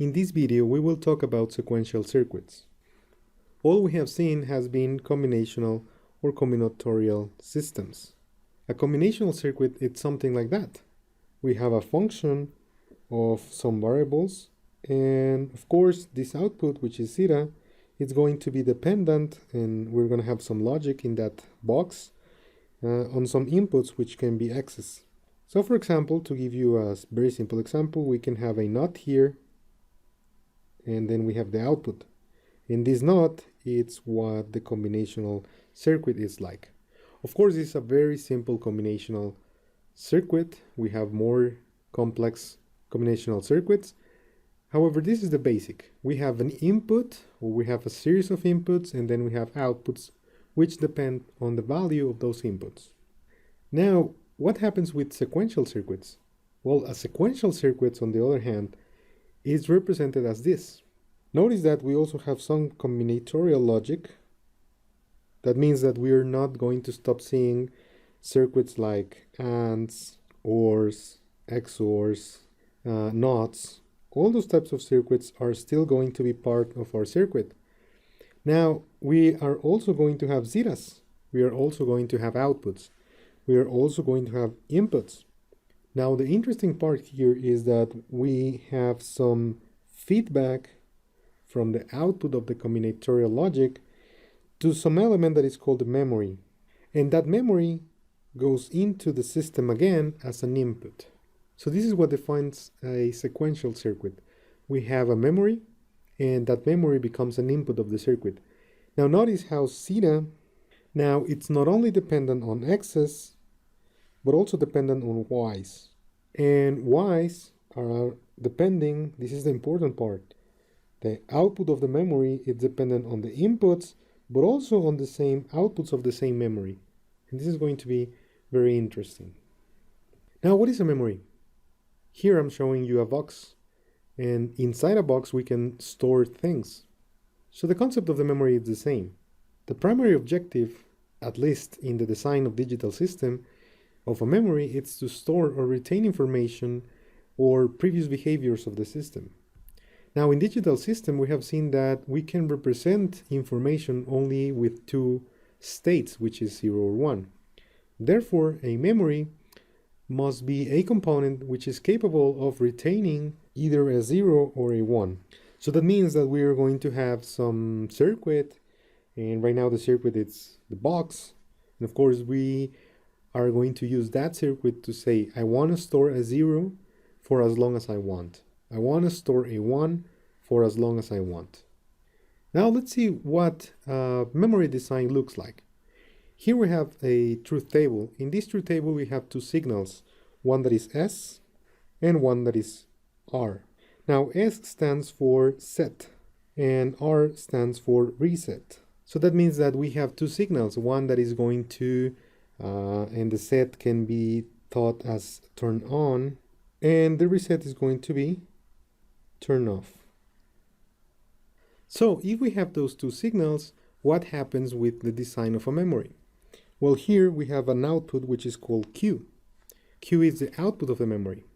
In this video, we will talk about sequential circuits. All we have seen has been combinational or combinatorial systems. A combinational circuit is something like that. We have a function of some variables, and of course this output, which is zeta, is going to be dependent, and we're going to have some logic in that box on some inputs which can be x's. So for example, to give you a very simple example, we can have a NOT here, and then we have the output. In this NOT, it's what the combinational circuit is like. Of course, it's a very simple combinational circuit. We have more complex combinational circuits. However, this is the basic. We have an input, or we have a series of inputs, and then we have outputs, which depend on the value of those inputs. Now, what happens with sequential circuits? Well, a sequential circuit, on the other hand, is represented as this. Notice that we also have some combinatorial logic. That means that we are not going to stop seeing circuits like ANDs, ORs, XORs, NOTs. All those types of circuits are still going to be part of our circuit. Now, we are also going to have zetas. We are also going to have outputs. We are also going to have inputs. Now, the interesting part here is that we have some feedback from the output of the combinatorial logic to some element that is called the memory. And that memory goes into the system again as an input. So this is what defines a sequential circuit. We have a memory, and that memory becomes an input of the circuit. Now notice how zeta, now it's not only dependent on x's, but also dependent on y's. And y's are depending, this is the important part, the output of the memory is dependent on the inputs, but also on the same outputs of the same memory. And this is going to be very interesting. Now, what is a memory? Here I'm showing you a box, and inside a box we can store things. So the concept of the memory is the same. The primary objective, at least in the design of digital system, of a memory is to store or retain information or previous behaviors of the system. Now, in digital system, we have seen that we can represent information only with two states, which is 0 or 1. Therefore, a memory must be a component which is capable of retaining either a 0 or a 1. So that means that we are going to have some circuit, and right now the circuit is the box. And of course, we are going to use that circuit to say, I want to store a 0 for as long as I want. I want to store a 1 for as long as I want. Now let's see what memory design looks like. Here we have a truth table. In this truth table we have two signals, one that is S and one that is R. Now S stands for set and R stands for reset. So that means that we have two signals, one that is going to, and the set can be thought as turn on, and the reset is going to be turn off. So if we have those two signals, what happens with the design of a memory? Well, here we have an output which is called Q. Q is the output of the memory.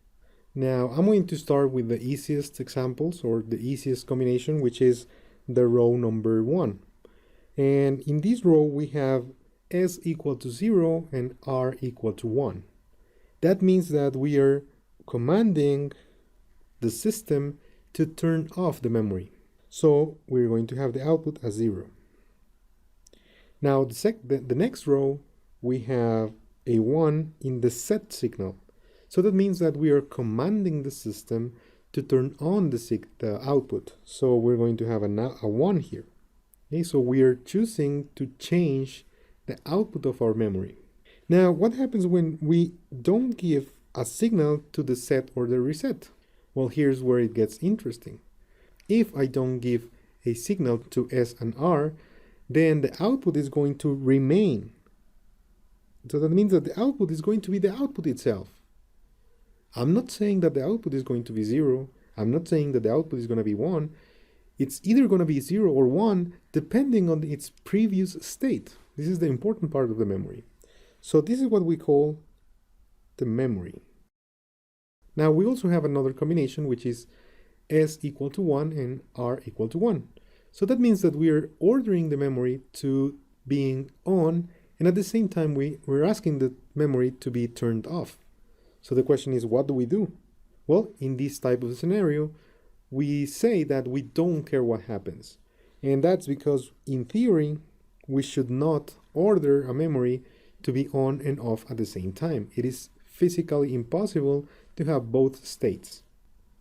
Now I'm going to start with the easiest examples, or the easiest combination, which is the row number 1. And in this row we have S equal to 0 and R equal to 1. That means that we are commanding the system to turn off the memory. So we're going to have the output as 0. Now the next row, we have a 1 in the set signal. So that means that we are commanding the system to turn on the output. So we're going to have a 1 here. Okay, so we are choosing to change the output of our memory. Now, what happens when we don't give a signal to the set or the reset? Well, here's where it gets interesting. If I don't give a signal to S and R, then the output is going to remain. So that means that the output is going to be the output itself. I'm not saying that the output is going to be 0. I'm not saying that the output is going to be 1. It's either going to be 0 or 1 depending on its previous state. This is the important part of the memory. So this is what we call the memory. Now we also have another combination, which is S equal to 1 and R equal to 1. So that means that we are ordering the memory to being on, and at the same time we're asking the memory to be turned off. So the question is, what do we do? Well, in this type of scenario, we say that we don't care what happens. And that's because, in theory, we should not order a memory to be on and off at the same time. It is physically impossible to have both states.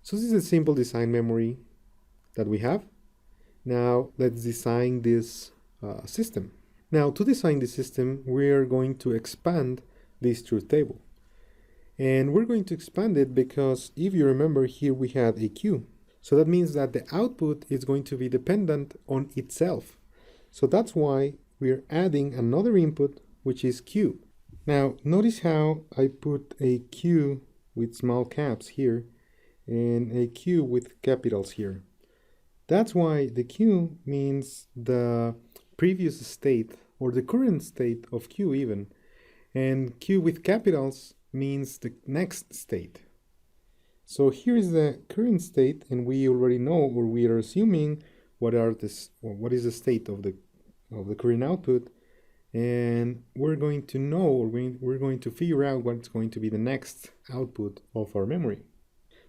So this is a simple design memory that we have. Now let's design this system. Now to design the system, we are going to expand this truth table. And we're going to expand it because if you remember, here we had a queue. So that means that the output is going to be dependent on itself. So that's why we're adding another input, which is Q. Now, notice how I put a Q with small caps here and a Q with capitals here. That's why the Q means the previous state or the current state of Q even. And Q with capitals means the next state. So here is the current state, and we already know, or we are assuming, what is the state of the current output, and we're going to know, or we're going to figure out what's going to be the next output of our memory.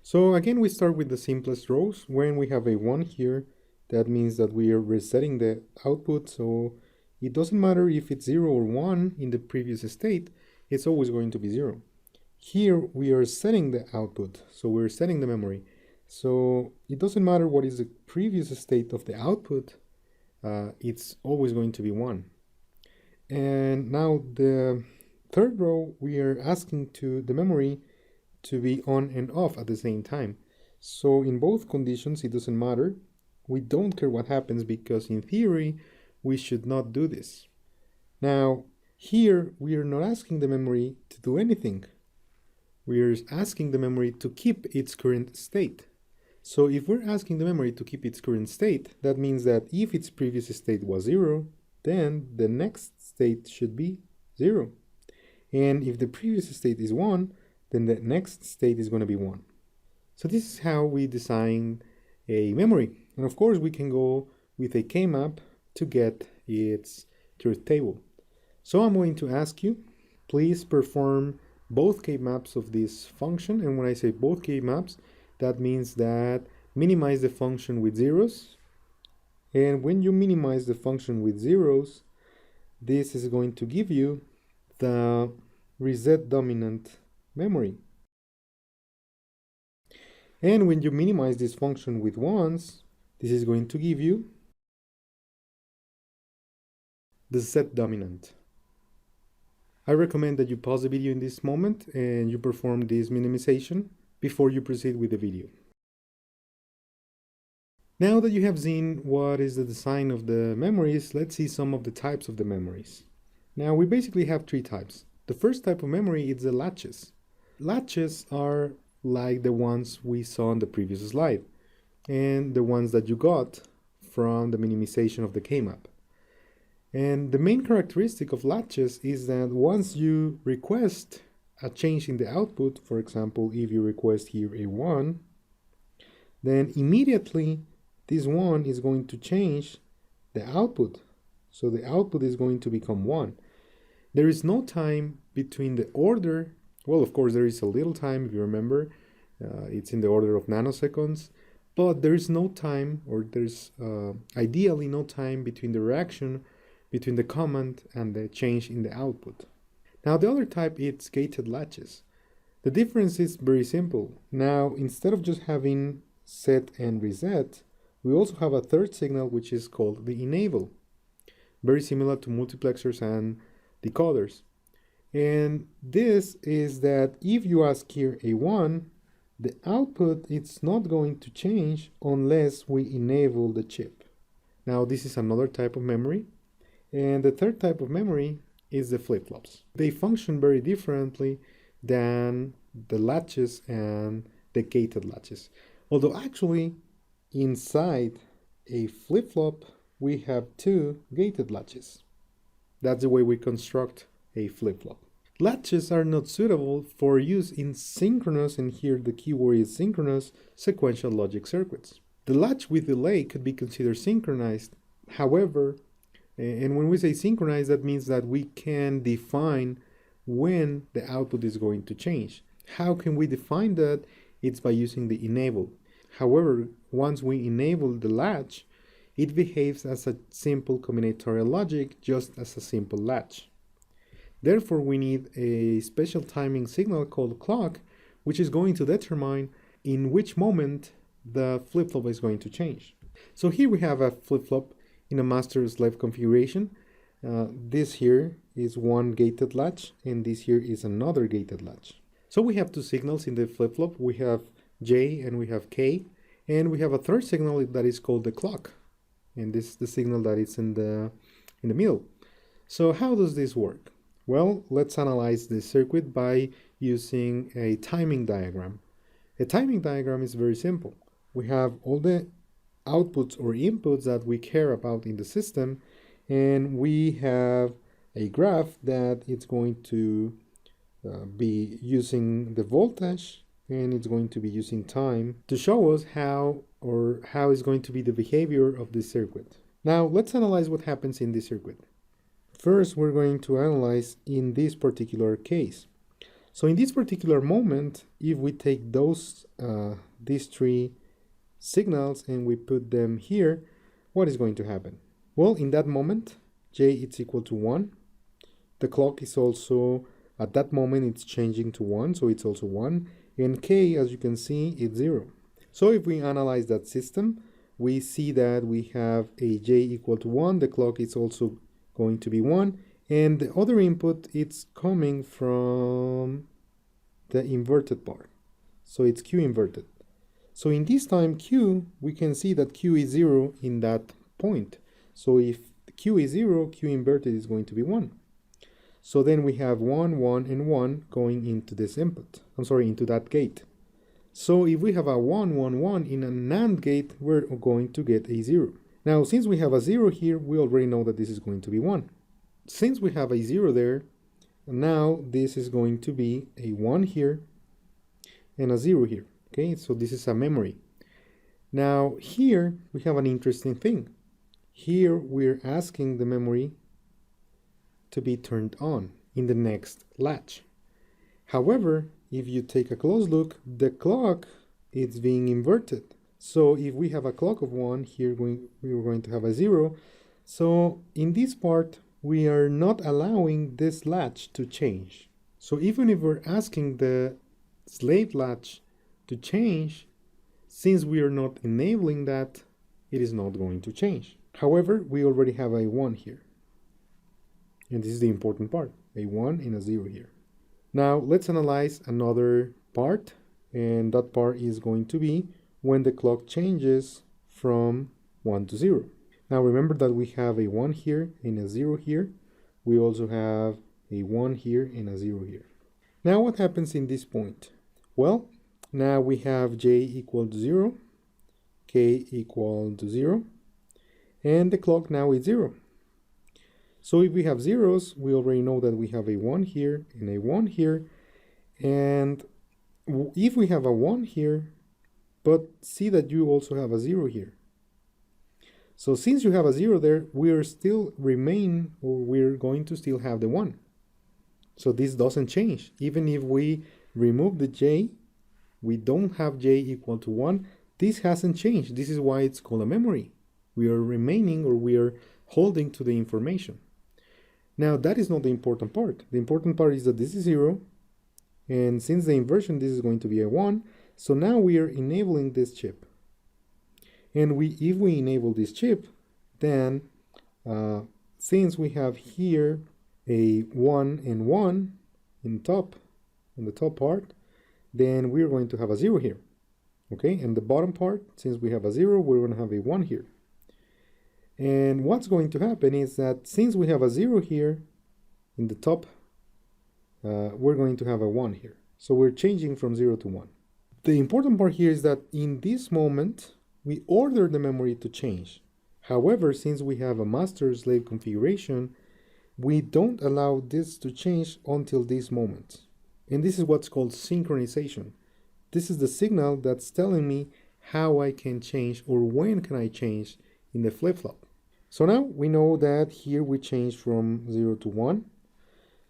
So again, we start with the simplest rows. When we have a 1 here, that means that we are resetting the output, so it doesn't matter if it's 0 or 1 in the previous state, it's always going to be 0. Here we are setting the output, so we're setting the memory. So it doesn't matter what is the previous state of the output, it's always going to be 1. And now the third row, we are asking to the memory to be on and off at the same time. So in both conditions, it doesn't matter. We don't care what happens because in theory, we should not do this. Now, here we are not asking the memory to do anything. We are asking the memory to keep its current state. So if we're asking the memory to keep its current state, that means that if its previous state was 0, then the next state should be 0. And if the previous state is 1, then the next state is going to be 1. So this is how we design a memory. And of course, we can go with a K-map to get its truth table. So I'm going to ask you, please perform both K-maps of this function. And when I say both K-maps, that means that minimize the function with zeros. And when you minimize the function with zeros, this is going to give you the reset dominant memory. And when you minimize this function with ones, this is going to give you the set dominant. I recommend that you pause the video in this moment and you perform this minimization before you proceed with the video. Now that you have seen what is the design of the memories, let's see some of the types of the memories. Now we basically have 3 types. The first type of memory is the latches. Latches are like the ones we saw on the previous slide and the ones that you got from the minimization of the K-map. And the main characteristic of latches is that once you request a change in the output, for example, if you request here a 1, then immediately this 1 is going to change the output. So the output is going to become 1. There is no time between the order. Well, of course, there is a little time, if you remember. It's in the order of nanoseconds. But there is no time, or there's ideally no time between the reaction between the command and the change in the output. Now the other type is gated latches. The difference is very simple. Now instead of just having set and reset, we also have a third signal which is called the enable. Very similar to multiplexers and decoders. And this is that if you ask here a 1, the output is not going to change unless we enable the chip. Now this is another type of memory. And the third type of memory is the flip-flops. They function very differently than the latches and the gated latches. Although actually, inside a flip-flop, we have 2 gated latches. That's the way we construct a flip-flop. Latches are not suitable for use in synchronous, and here the keyword is synchronous, sequential logic circuits. The latch with delay could be considered synchronized. However, and when we say synchronized, that means that we can define when the output is going to change. How can we define that? It's by using the enable. However, once we enable the latch, it behaves as a simple combinatorial logic, just as a simple latch. Therefore, we need a special timing signal called clock, which is going to determine in which moment the flip-flop is going to change. So here we have a flip-flop in a master-slave configuration. This here is one gated latch, and this here is another gated latch. So we have two signals in the flip-flop. We have J and we have K, and we have a third signal that is called the clock, and this is the signal that is in the middle. So how does this work? Well, let's analyze this circuit by using a timing diagram. A timing diagram is very simple. We have all the outputs or inputs that we care about in the system, and we have a graph that it's going to be using the voltage, and it's going to be using time to show us how is going to be the behavior of this circuit. Now let's analyze what happens in this circuit. First, we're going to analyze in this particular case. So in this particular moment, if we take these three signals and we put them here, what is going to happen? Well, in that moment, J is equal to 1. The clock is also, at that moment, it's changing to 1, so it's also 1. And K, as you can see, is 0. So if we analyze that system, we see that we have a J equal to 1. The clock is also going to be 1, and the other input, it's coming from the inverted part, so it's Q inverted. So in this time Q, we can see that Q is 0 in that point. So if Q is 0, Q inverted is going to be 1. So then we have 1, 1, and 1 going into this input, into that gate. So if we have a 1, 1, 1 in a NAND gate, we're going to get a 0. Now, since we have a 0 here, we already know that this is going to be 1. Since we have a 0 there, now this is going to be a 1 here and a 0 here. Okay, so this is a memory. Now, here we have an interesting thing. Here we're asking the memory to be turned on in the next latch. However, if you take a close look, the clock is being inverted. So if we have a clock of 1, here we are going to have a 0. So in this part, we are not allowing this latch to change. So even if we're asking the slave latch to change, since we are not enabling that, it is not going to change. However, we already have a 1 here. And this is the important part, a 1 and a 0 here. Now let's analyze another part, and that part is going to be when the clock changes from 1 to 0. Now remember that we have a 1 here and a 0 here. We also have a 1 here and a 0 here. Now what happens in this point? Well, now we have J equal to 0, K equal to 0, and the clock now is 0. So if we have zeros, we already know that we have a 1 here and a 1 here. And if we have a 1 here, but see that you also have a 0 here. So since you have a 0 there, we're going to still have the 1. So this doesn't change. Even if we remove the J, we don't have J equal to 1. This hasn't changed. This is why it's called a memory. We are remaining, or we are holding to the information. Now that is not the important part. The important part is that this is 0. And since the inversion, this is going to be a 1. So now we are enabling this chip. And if we enable this chip, then since we have here a 1 and 1 in the top part, then we're going to have a 0 here. Okay, and the bottom part, since we have a 0, we're going to have a 1 here. And what's going to happen is that since we have a 0 here in the top, we're going to have a 1 here. So we're changing from 0 to 1. The important part here is that in this moment, we order the memory to change. However, since we have a master-slave configuration, we don't allow this to change until this moment. And this is what's called synchronization. This is the signal that's telling me how I can change or when can I change in the flip-flop. So now we know that here we change from 0 to 1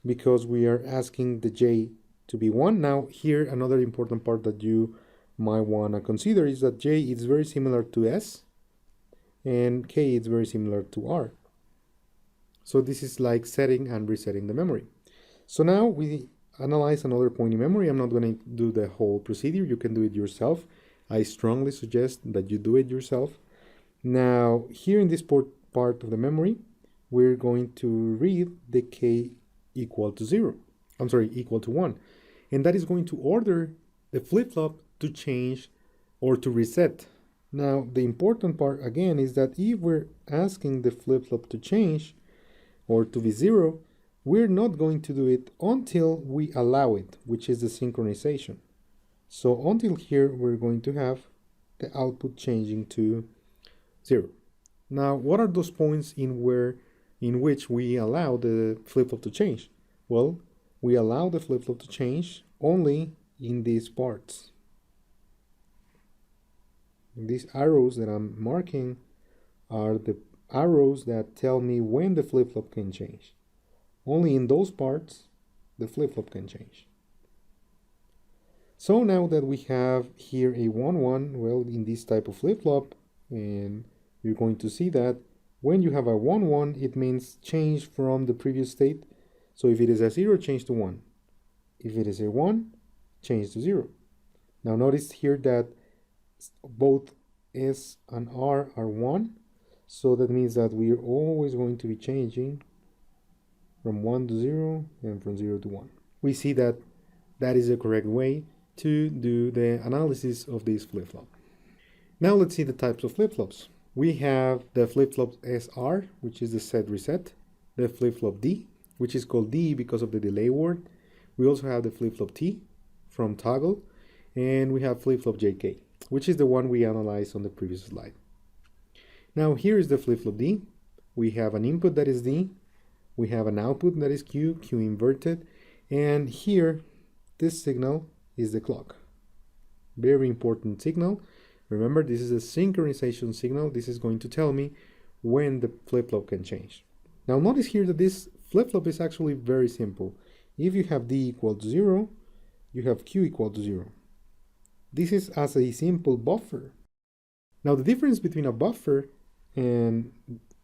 because we are asking the J to be 1. Now here another important part that you might want to consider is that J is very similar to S and K is very similar to R. So this is like setting and resetting the memory. So now we analyze another point in memory. I'm not going to do the whole procedure. You can do it yourself. I strongly suggest that you do it yourself. Now here in this part of the memory, we're going to read the K equal to 0. I'm sorry, equal to 1. And that is going to order the flip-flop to change or to reset. Now, the important part again is that if we're asking the flip-flop to change or to be 0, we're not going to do it until we allow it, which is the synchronization. So until here, we're going to have the output changing to 0. Now, what are those points in which we allow the flip-flop to change? Well, we allow the flip-flop to change only in these parts. These arrows that I'm marking are the arrows that tell me when the flip-flop can change. Only in those parts, the flip-flop can change. So now that we have here a 1-1, well, in this type of flip-flop, and you're going to see that when you have a 1-1, it means change from the previous state. So if it is a 0, change to 1. If it is a 1, change to 0. Now notice here that both S and R are 1. So that means that we are always going to be changing from 1 to 0 and from 0 to 1. We see that that is the correct way to do the analysis of this flip-flop. Now let's see the types of flip-flops. We have the flip-flop SR, which is the set reset, the flip-flop D, which is called D because of the delay word. We also have the flip-flop T from toggle, and we have flip-flop JK, which is the one we analyzed on the previous slide. Now here is the flip-flop D. We have an input that is D, we have an output that is Q, Q inverted, and here this signal is the clock. Very important signal. Remember, this is a synchronization signal. This is going to tell me when the flip-flop can change. Now notice here that this flip-flop is actually very simple. If you have D equal to 0, you have Q equal to 0. This is as a simple buffer. Now the difference between a buffer and,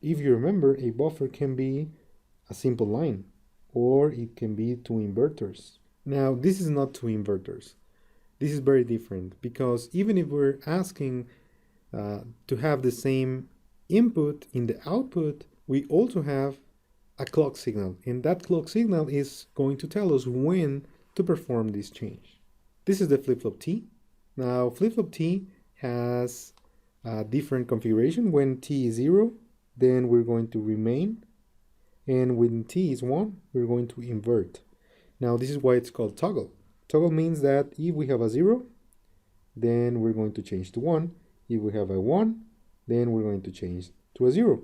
if you remember, a buffer can be a simple line, or it can be two inverters. Now this is not two inverters. This is very different because even if we're asking to have the same input in the output, we also have a clock signal, and that clock signal is going to tell us when to perform this change. This is the flip-flop T. Now flip-flop T has a different configuration. When T is 0, then we're going to remain, and when T is 1, we're going to invert. Now this is why it's called toggle. Toggle means that if we have a 0, then we're going to change to 1. If we have a 1, then we're going to change to a 0.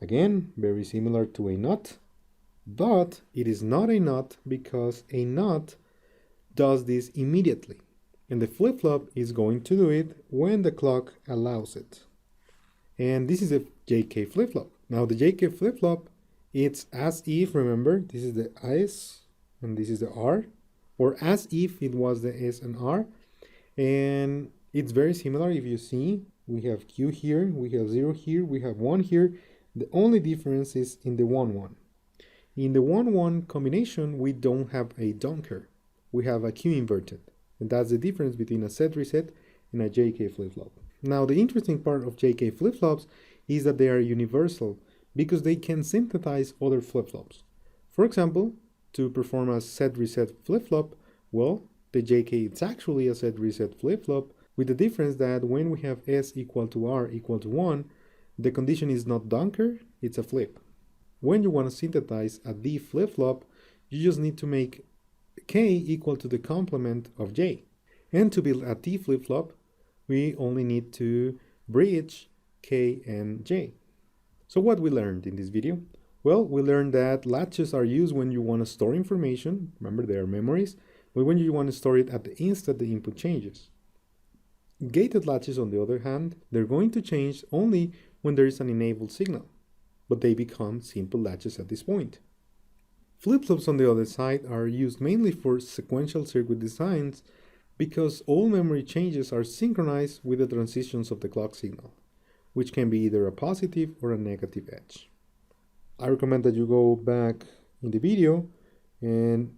Again, very similar to a NOT, but it is not a NOT because a NOT does this immediately, and the flip-flop is going to do it when the clock allows it. And this is a JK flip-flop. Now the JK flip-flop, it's as if, remember, this is the S and this is the R, or as if it was the S and R, and it's very similar. If you see, we have Q here, we have 0 here, we have 1 here. The only difference is in the 1-1. In the 1-1 combination, we don't have a dunker. We have a Q inverted. And that's the difference between a set reset and a JK flip-flop. Now, the interesting part of JK flip-flops is that they are universal because they can synthesize other flip-flops. For example, to perform a set reset flip-flop, well, the JK is actually a set reset flip-flop with the difference that when we have S equal to R equal to 1, the condition is not dunker, it's a flip. When you want to synthesize a D flip-flop, you just need to make K equal to the complement of J. And to build a D flip-flop, we only need to bridge K and J. So what we learned in this video? Well, we learned that latches are used when you want to store information. Remember, they are memories, but when you want to store it at the instant the input changes. Gated latches, on the other hand, they're going to change only when there is an enabled signal, but they become simple latches at this point. Flip-flops, on the other side, are used mainly for sequential circuit designs because all memory changes are synchronized with the transitions of the clock signal, which can be either a positive or a negative edge. I recommend that you go back in the video and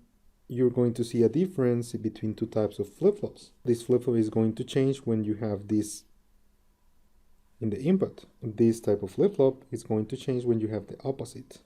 you're going to see a difference between two types of flip-flops. This flip-flop is going to change when you have this in the input. This type of flip-flop is going to change when you have the opposite.